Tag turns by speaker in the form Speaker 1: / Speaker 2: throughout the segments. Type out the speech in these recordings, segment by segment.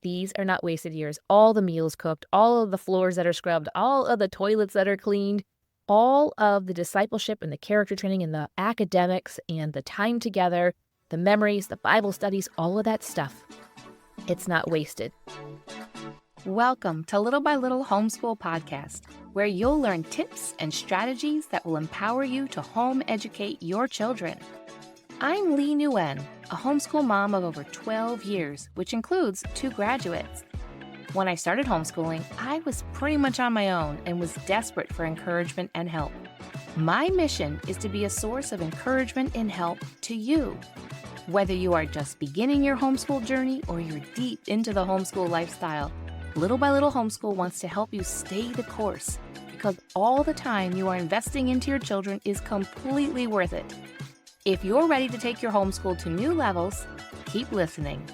Speaker 1: these are not wasted years. All the meals cooked, all of the floors that are scrubbed, all of the toilets that are cleaned, all of the discipleship and the character training and the academics and the time together, the memories, the Bible studies, all of that stuff. It's not wasted.
Speaker 2: Welcome to Little by Little Homeschool Podcast, where you'll learn tips and strategies that will empower you to home educate your children. I'm Leigh Nguyen, a homeschool mom of over 12 years, which includes 2 graduates. When I started homeschooling, I was pretty much on my own and was desperate for encouragement and help. My mission is to be a source of encouragement and help to you. Whether you are just beginning your homeschool journey or you're deep into the homeschool lifestyle, Little by Little Homeschool wants to help you stay the course because all the time you are investing into your children is completely worth it. If you're ready to take your homeschool to new levels, keep listening.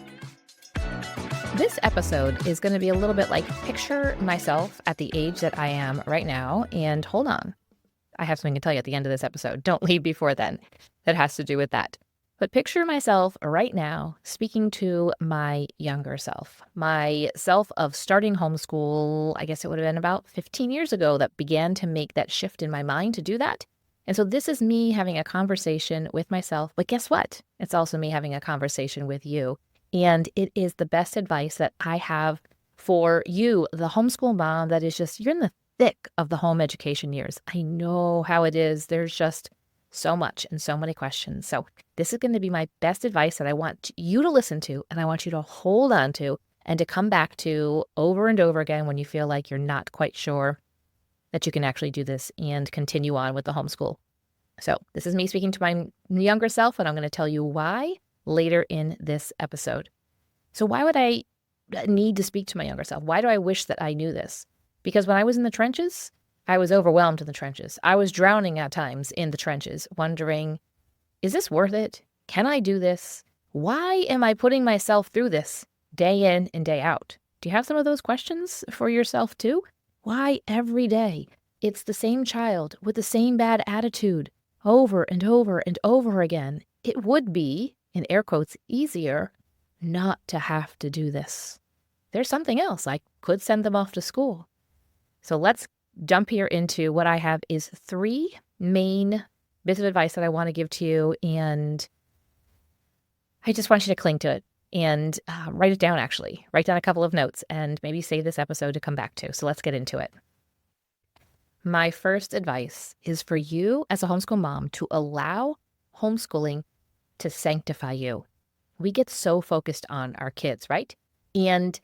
Speaker 1: This episode is going to be a little bit like picture myself at the age that I am right now. And hold on, I have something to tell you at the end of this episode. Don't leave before then. That has to do with that. But picture myself right now speaking to my younger self, my self of starting homeschool. I guess it would have been about 15 years ago that began to make that shift in my mind to do that. And so this is me having a conversation with myself. But guess what? It's also me having a conversation with you. And it is the best advice that I have for you, the homeschool mom that is just, you're in the thick of the home education years. I know how it is. There's just so much and so many questions. So this is going to be my best advice that I want you to listen to and I want you to hold on to and to come back to over and over again when you feel like you're not quite sure that you can actually do this and continue on with the homeschool. So this is me speaking to my younger self, and I'm going to tell you why later in this episode. So why would I need to speak to my younger self? Why do I wish that I knew this? Because when I was in the trenches, I was overwhelmed in the trenches. I was drowning at times in the trenches, wondering, is this worth it? Can I do this? Why am I putting myself through this day in and day out? Do you have some of those questions for yourself too? Why every day it's the same child with the same bad attitude over and over and over again? It would be, in air quotes, easier not to have to do this. There's something else. I could send them off to school. So let's jump here into what I have is 3 main bits of advice that I want to give to you. And I just want you to cling to it and write it down, actually. Write down a couple of notes and maybe save this episode to come back to. So let's get into it. My first advice is for you as a homeschool mom to allow homeschooling to sanctify you. We get so focused on our kids, right? And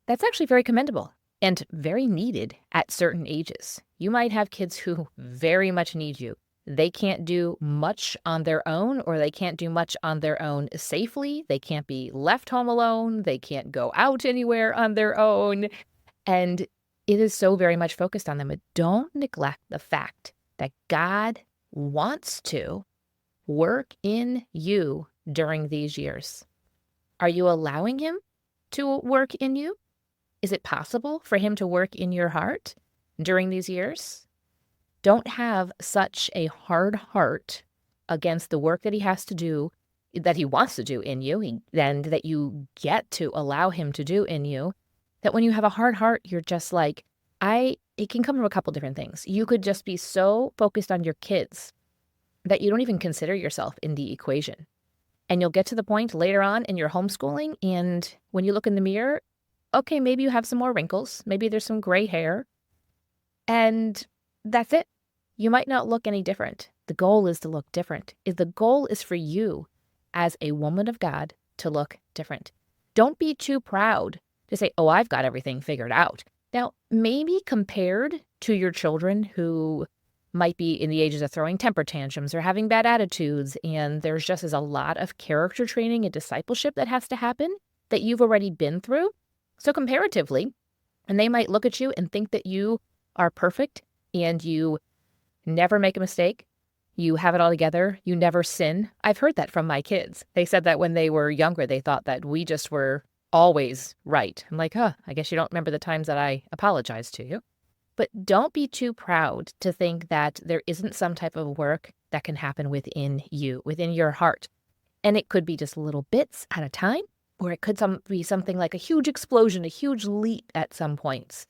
Speaker 1: that's actually very commendable and very needed at certain ages. You might have kids who very much need you. They can't do much on their own, or they can't do much on their own safely. They can't be left home alone. They can't go out anywhere on their own. And it is so very much focused on them. But don't neglect the fact that God wants to work in you during these years. Are you allowing him to work in you? Is it possible for him to work in your heart during these years? Don't have such a hard heart against the work that he has to do, that he wants to do in you, and that you get to allow him to do in you, that when you have a hard heart, you're just like, it can come from a couple different things. You could just be so focused on your kids that you don't even consider yourself in the equation. And you'll get to the point later on in your homeschooling, and when you look in the mirror, okay, maybe you have some more wrinkles. Maybe there's some gray hair. And that's it. You might not look any different. The goal is to look different. The goal is for you as a woman of God to look different. Don't be too proud to say, oh, I've got everything figured out. Now, maybe compared to your children who might be in the ages of throwing temper tantrums or having bad attitudes, and there's just a lot of character training and discipleship that has to happen that you've already been through. So comparatively, and they might look at you and think that you are perfect and you never make a mistake, you have it all together, you never sin. I've heard that from my kids. They said that when they were younger, they thought that we just were always right. I'm like, I guess you don't remember the times that I apologized to you. But don't be too proud to think that there isn't some type of work that can happen within you, within your heart. And it could be just little bits at a time. or it could be something like a huge explosion, a huge leap at some points.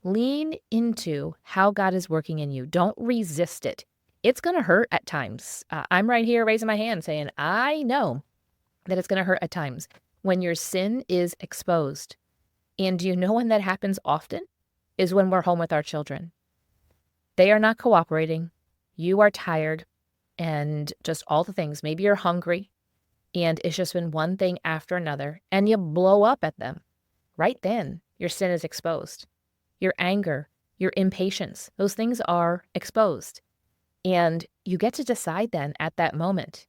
Speaker 1: Lean into how God is working in you. Don't resist it. It's going to hurt at times. I'm right here raising my hand saying, I know that it's going to hurt at times when your sin is exposed. And do you know when that happens often? Is when we're home with our children. They are not cooperating. You are tired and just all the things. Maybe you're hungry and it's just been one thing after another and you blow up at them. Right then, your sin is exposed. Your anger, your impatience, those things are exposed. And you get to decide then at that moment,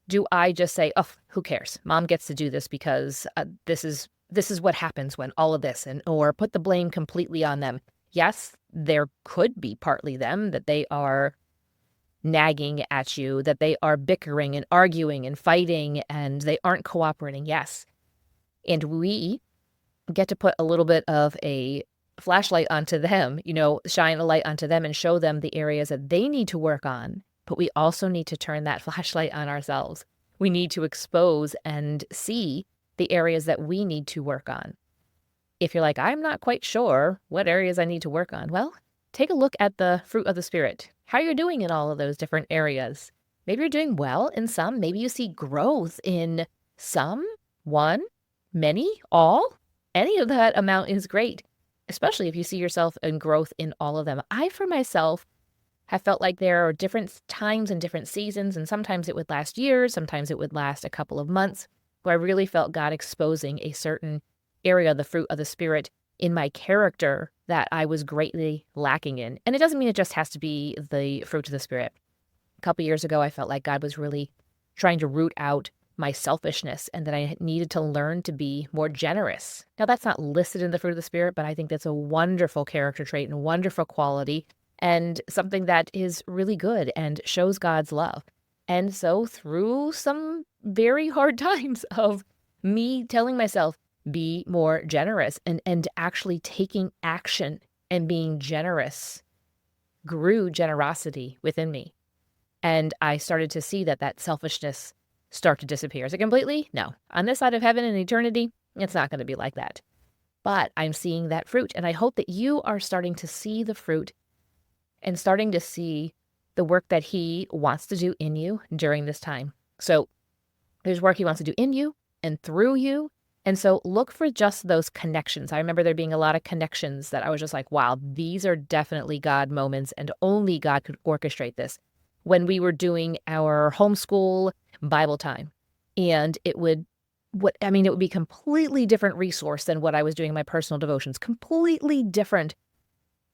Speaker 1: do I just say, oh, who cares? Mom gets to do this because this is what happens when all of this, or put the blame completely on them. Yes, there could be partly them, that they are nagging at you, that they are bickering and arguing and fighting and they aren't cooperating. Yes. And we get to put a little bit of a flashlight onto them, shine a light onto them and show them the areas that they need to work on. But we also need to turn that flashlight on ourselves. We need to expose and see the areas that we need to work on. If you're like, I'm not quite sure what areas I need to work on, well, take a look at the fruit of the Spirit. How you're doing in all of those different areas. Maybe you're doing well in some. Maybe you see growth in some, one, many, all. Any of that amount is great, especially if you see yourself in growth in all of them. I, for myself, have felt like there are different times and different seasons, and sometimes it would last years, sometimes it would last a couple of months, where I really felt God exposing a certain area of the fruit of the Spirit in my character that I was greatly lacking in. And it doesn't mean it just has to be the fruit of the Spirit. A couple years ago, I felt like God was really trying to root out my selfishness and that I needed to learn to be more generous. Now, that's not listed in the fruit of the Spirit, but I think that's a wonderful character trait and wonderful quality and something that is really good and shows God's love. And so through some very hard times of me telling myself, be more generous and actually taking action and being generous grew generosity within me. And I started to see that selfishness start to disappear. Is it completely? No. On this side of heaven and eternity, it's not going to be like that. But I'm seeing that fruit, and I hope that you are starting to see the fruit and starting to see the work that He wants to do in you during this time. So there's work He wants to do in you and through you. And so look for just those connections. I remember there being a lot of connections that I was just like, wow, these are definitely God moments and only God could orchestrate this. When we were doing our homeschool Bible time, and it would be completely different resource than what I was doing in my personal devotions, completely different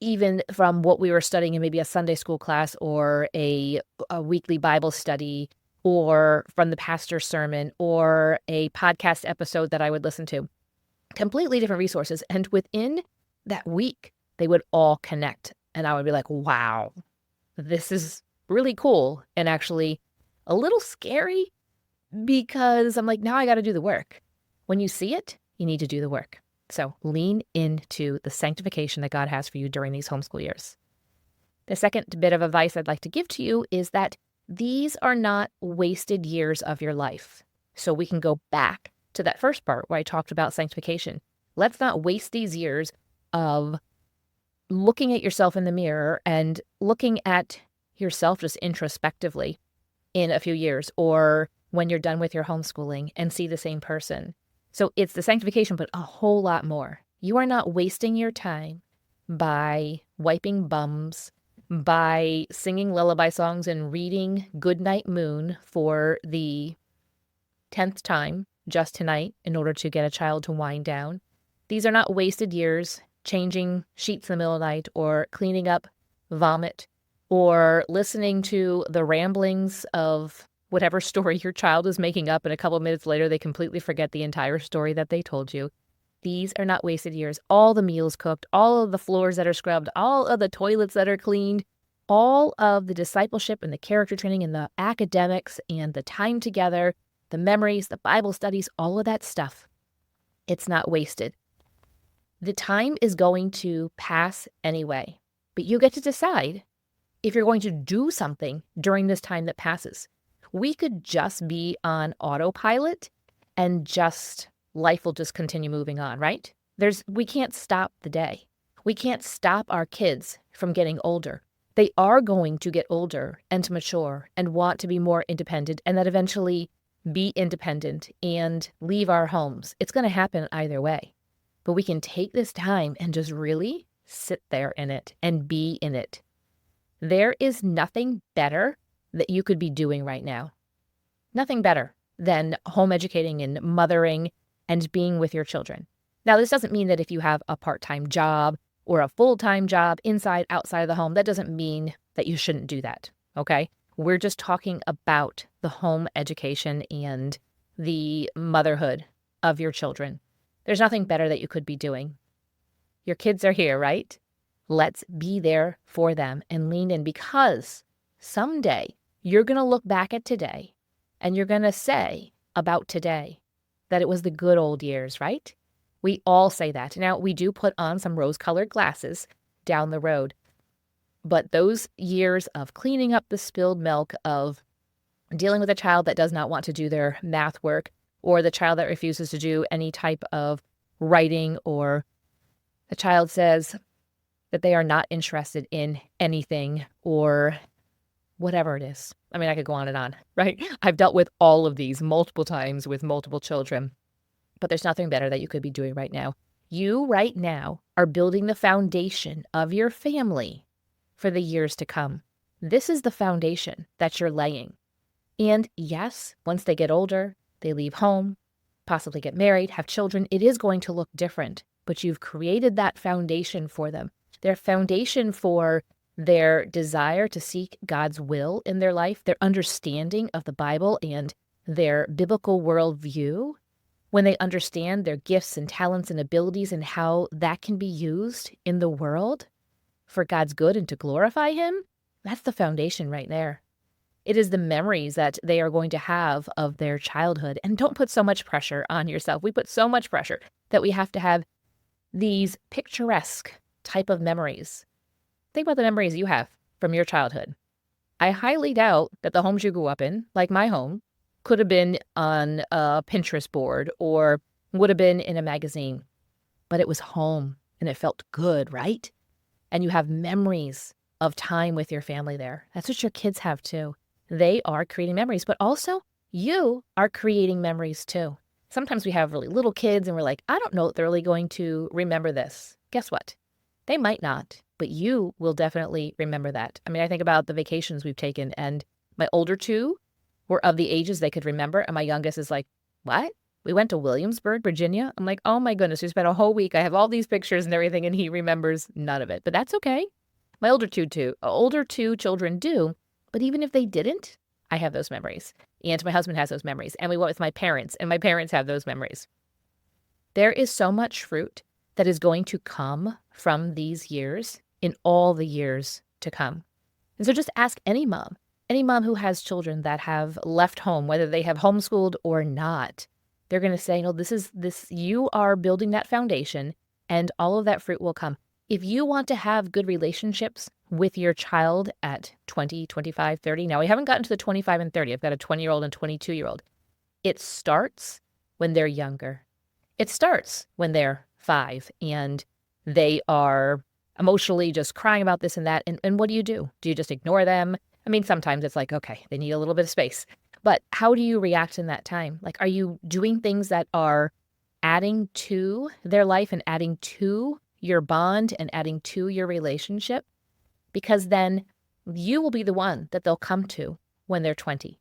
Speaker 1: even from what we were studying in maybe a Sunday school class or a weekly Bible study or from the pastor's sermon or a podcast episode that I would listen to. Completely different resources. And within that week, they would all connect. And I would be like, wow, this is really cool and actually a little scary because I'm like, now I got to do the work. When you see it, you need to do the work. So lean into the sanctification that God has for you during these homeschool years. The second bit of advice I'd like to give to you is that these are not wasted years of your life. So we can go back to that first part where I talked about sanctification. Let's not waste these years of looking at yourself in the mirror and looking at yourself just introspectively in a few years or when you're done with your homeschooling and see the same person. So it's the sanctification, but a whole lot more. You are not wasting your time by wiping bums, by singing lullaby songs and reading Goodnight Moon for the 10th time just tonight in order to get a child to wind down. These are not wasted years changing sheets in the middle of the night or cleaning up vomit or listening to the ramblings of whatever story your child is making up, and a couple of minutes later they completely forget the entire story that they told you. These are not wasted years. All the meals cooked, all of the floors that are scrubbed, all of the toilets that are cleaned, all of the discipleship and the character training and the academics and the time together, the memories, the Bible studies, all of that stuff. It's not wasted. The time is going to pass anyway, but you get to decide if you're going to do something during this time that passes. We could just be on autopilot and just life will just continue moving on, right? We can't stop the day. We can't stop our kids from getting older. They are going to get older and to mature and want to be more independent and then eventually be independent and leave our homes. It's going to happen either way. But we can take this time and just really sit there in it and be in it. There is nothing better that you could be doing right now. Nothing better than home educating and mothering and being with your children. Now, this doesn't mean that if you have a part-time job or a full-time job inside, outside of the home, that doesn't mean that you shouldn't do that, okay? We're just talking about the home education and the motherhood of your children. There's nothing better that you could be doing. Your kids are here, right? Let's be there for them and lean in, because someday you're going to look back at today and you're going to say about today that it was the good old years, right? We all say that. Now, we do put on some rose-colored glasses down the road, but those years of cleaning up the spilled milk, of dealing with a child that does not want to do their math work, or the child that refuses to do any type of writing, or the child says that they are not interested in anything, or whatever it is. I mean, I could go on and on, right? I've dealt with all of these multiple times with multiple children, but there's nothing better that you could be doing right now. You right now are building the foundation of your family for the years to come. This is the foundation that you're laying. And yes, once they get older, they leave home, possibly get married, have children, it is going to look different, but you've created that foundation for them. Their foundation for their desire to seek God's will in their life, their understanding of the Bible and their biblical worldview, when they understand their gifts and talents and abilities and how that can be used in the world for God's good and to glorify Him, that's the foundation right there. It is the memories that they are going to have of their childhood. And don't put so much pressure on yourself. We put so much pressure that we have to have these picturesque type of memories. Think about the memories you have from your childhood. I highly doubt that the homes you grew up in, like my home, could have been on a Pinterest board or would have been in a magazine. But it was home and it felt good, right? And you have memories of time with your family there. That's what your kids have too. They are creating memories, but also you are creating memories too. Sometimes we have really little kids and we're like, I don't know if they're really going to remember this. Guess what? They might not, but you will definitely remember that. I mean, I think about the vacations we've taken, and my older two were of the ages they could remember, and my youngest is like, what? We went to Williamsburg, Virginia? I'm like, oh my goodness, we spent a whole week. I have all these pictures and everything, and he remembers none of it. But that's okay. My older two children do, but even if they didn't, I have those memories. And my husband has those memories. And we went with my parents, and my parents have those memories. There is so much fruit that is going to come from these years in all the years to come. And so just ask any mom who has children that have left home, whether they have homeschooled or not. They're going to say, no, you are building that foundation and all of that fruit will come. If you want to have good relationships with your child at 20, 25, 30, now we haven't gotten to the 25 and 30. I've got a 20-year-old and 22-year-old. It starts when they're younger. It starts when they're 5 and they are emotionally just crying about this and that. And what do? Do you just ignore them? I mean, sometimes it's like, okay, they need a little bit of space. But how do you react in that time? Like, are you doing things that are adding to their life and adding to your bond and adding to your relationship? Because then you will be the one that they'll come to when they're 20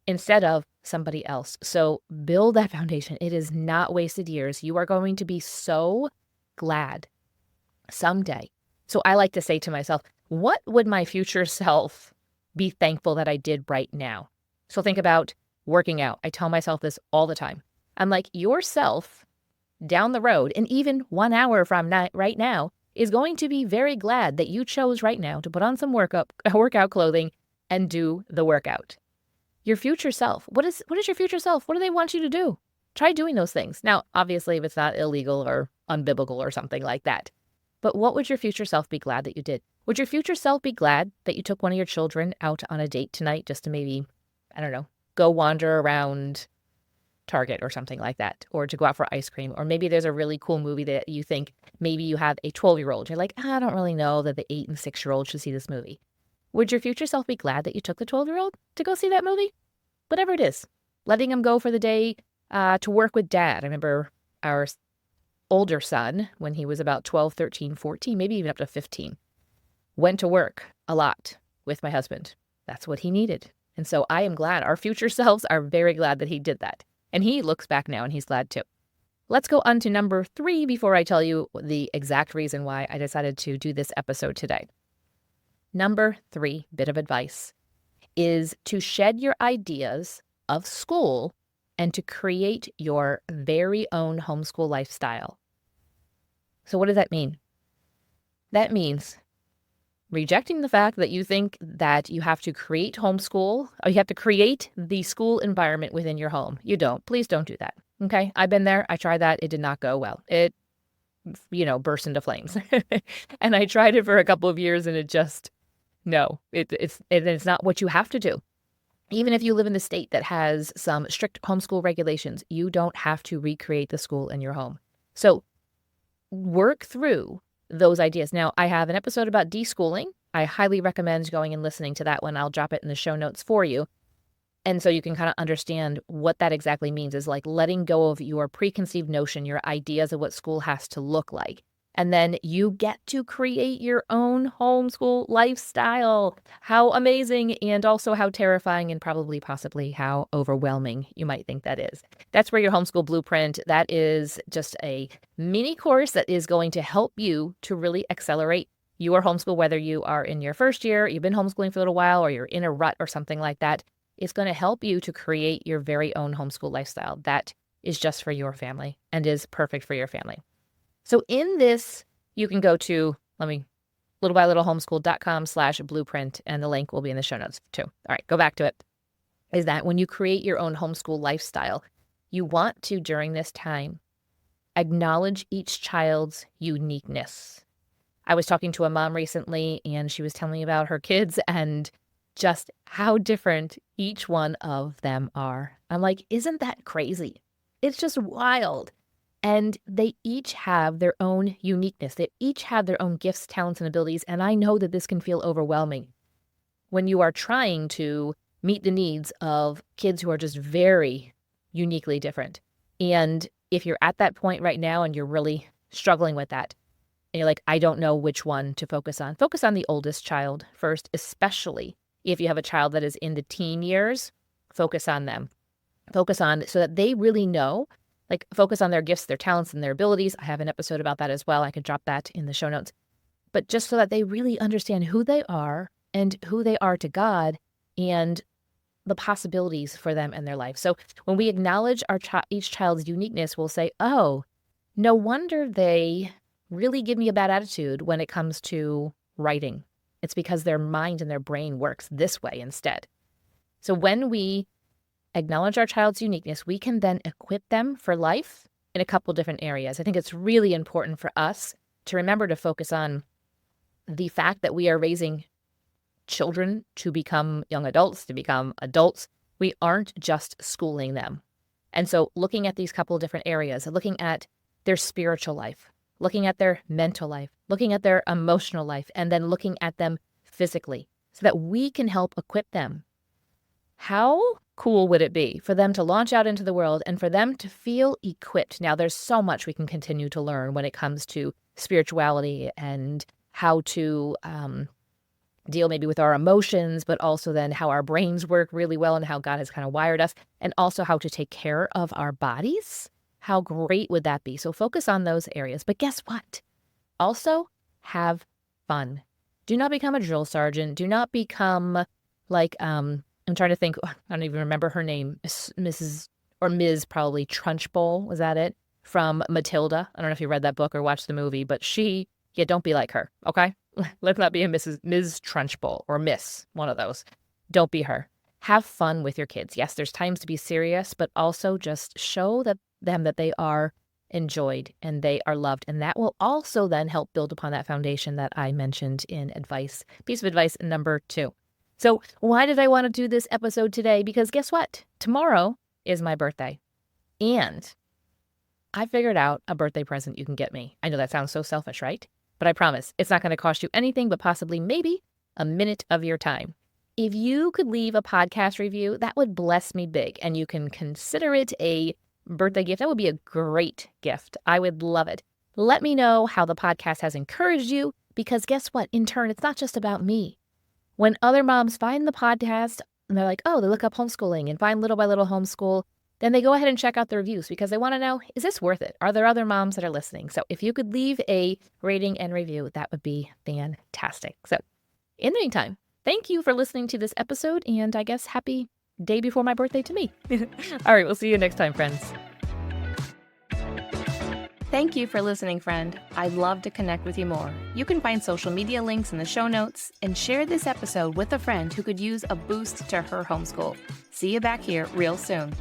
Speaker 1: instead of somebody else. So build that foundation. It is not wasted years. You are going to be so glad someday. So I like to say to myself, what would my future self be thankful that I did right now? So think about working out. I tell myself this all the time. I'm like, yourself down the road, and even 1 hour from right now, is going to be very glad that you chose right now to put on some workout clothing and do the workout. Your future self, what is your future self? What do they want you to do? Try doing those things. Now, obviously, if it's not illegal or unbiblical or something like that. But what would your future self be glad that you did? Would your future self be glad that you took one of your children out on a date tonight just to maybe, I don't know, go wander around Target or something like that, or to go out for ice cream, or maybe there's a really cool movie that you think maybe you have a 12-year-old. You're like, I don't really know that the 8 and 6-year-old should see this movie. Would your future self be glad that you took the 12-year-old to go see that movie? Whatever it is, letting him go for the day to work with dad. I remember our older son, when he was about 12, 13, 14, maybe even up to 15, went to work a lot with my husband. That's what he needed. And so I am glad. Our future selves are very glad that he did that. And he looks back now and he's glad too. Let's go on to number 3 before I tell you the exact reason why I decided to do this episode today. Number 3 bit of advice is to shed your ideas of school and to create your very own homeschool lifestyle. So what does that mean? That means rejecting the fact that you think that you have to create homeschool, or you have to create the school environment within your home. You don't. Please don't do that. Okay? I've been there. I tried that. It did not go well. It, burst into flames. And I tried it for a couple of years and it just, no, it's not what you have to do. Even if you live in a state that has some strict homeschool regulations, you don't have to recreate the school in your home. So work through those ideas. Now, I have an episode about deschooling. I highly recommend going and listening to that one. I'll drop it in the show notes for you. And so you can kind of understand what that exactly means, is like letting go of your preconceived notion, your ideas of what school has to look like. And then you get to create your own homeschool lifestyle. How amazing, and also how terrifying, and probably possibly how overwhelming you might think that is. That's where your homeschool blueprint, that is just a mini course that is going to help you to really accelerate your homeschool, whether you are in your first year, you've been homeschooling for a little while, or you're in a rut or something like that. It's going to help you to create your very own homeschool lifestyle that is just for your family and is perfect for your family. So in this, you can go to, littlebylittlehomeschool.com/blueprint, and the link will be in the show notes too. All right, go back to it. Is that when you create your own homeschool lifestyle, you want to, during this time, acknowledge each child's uniqueness. I was talking to a mom recently, and she was telling me about her kids and just how different each one of them are. I'm like, isn't that crazy? It's just wild. And they each have their own uniqueness. They each have their own gifts, talents, and abilities. And I know that this can feel overwhelming when you are trying to meet the needs of kids who are just very uniquely different. And if you're at that point right now and you're really struggling with that, and you're like, I don't know which one to focus on the oldest child first, especially if you have a child that is in the teen years. Focus on them. Focus on so that they really know. Focus on their gifts, their talents, and their abilities. I have an episode about that as well. I could drop that in the show notes. But just so that they really understand who they are and who they are to God and the possibilities for them and their life. So when we acknowledge each child's uniqueness, we'll say, oh, no wonder they really give me a bad attitude when it comes to writing. It's because their mind and their brain works this way instead. So when we acknowledge our child's uniqueness, we can then equip them for life in a couple different areas. I think it's really important for us to remember to focus on the fact that we are raising children to become young adults, to become adults. We aren't just schooling them. And so looking at these couple of different areas, looking at their spiritual life, looking at their mental life, looking at their emotional life, and then looking at them physically so that we can help equip them. How cool would it be for them to launch out into the world and for them to feel equipped? Now, there's so much we can continue to learn when it comes to spirituality and how to deal maybe with our emotions, but also then how our brains work really well and how God has kind of wired us, and also how to take care of our bodies. How great would that be? So focus on those areas. But guess what? Also, have fun. Do not become a drill sergeant. Do not become I'm trying to think, I don't even remember her name, Mrs. or Ms. probably Trunchbull, was that it? From Matilda. I don't know if you read that book or watched the movie, but don't be like her, okay? Let's not be a Ms. Trunchbull or Miss, one of those. Don't be her. Have fun with your kids. Yes, there's times to be serious, but also just show them that they are enjoyed and they are loved. And that will also then help build upon that foundation that I mentioned in piece of advice number 2. So why did I want to do this episode today? Because guess what? Tomorrow is my birthday. And I figured out a birthday present you can get me. I know that sounds so selfish, right? But I promise it's not going to cost you anything but possibly maybe a minute of your time. If you could leave a podcast review, that would bless me big, and you can consider it a birthday gift. That would be a great gift. I would love it. Let me know how the podcast has encouraged you, because guess what? In turn, it's not just about me. When other moms find the podcast and they're like, oh, they look up homeschooling and find Little by Little Homeschool, then they go ahead and check out the reviews because they want to know, is this worth it? Are there other moms that are listening? So if you could leave a rating and review, that would be fantastic. So in the meantime, thank you for listening to this episode, and I guess happy day before my birthday to me. All right, we'll see you next time, friends.
Speaker 2: Thank you for listening, friend. I'd love to connect with you more. You can find social media links in the show notes and share this episode with a friend who could use a boost to her homeschool. See you back here real soon.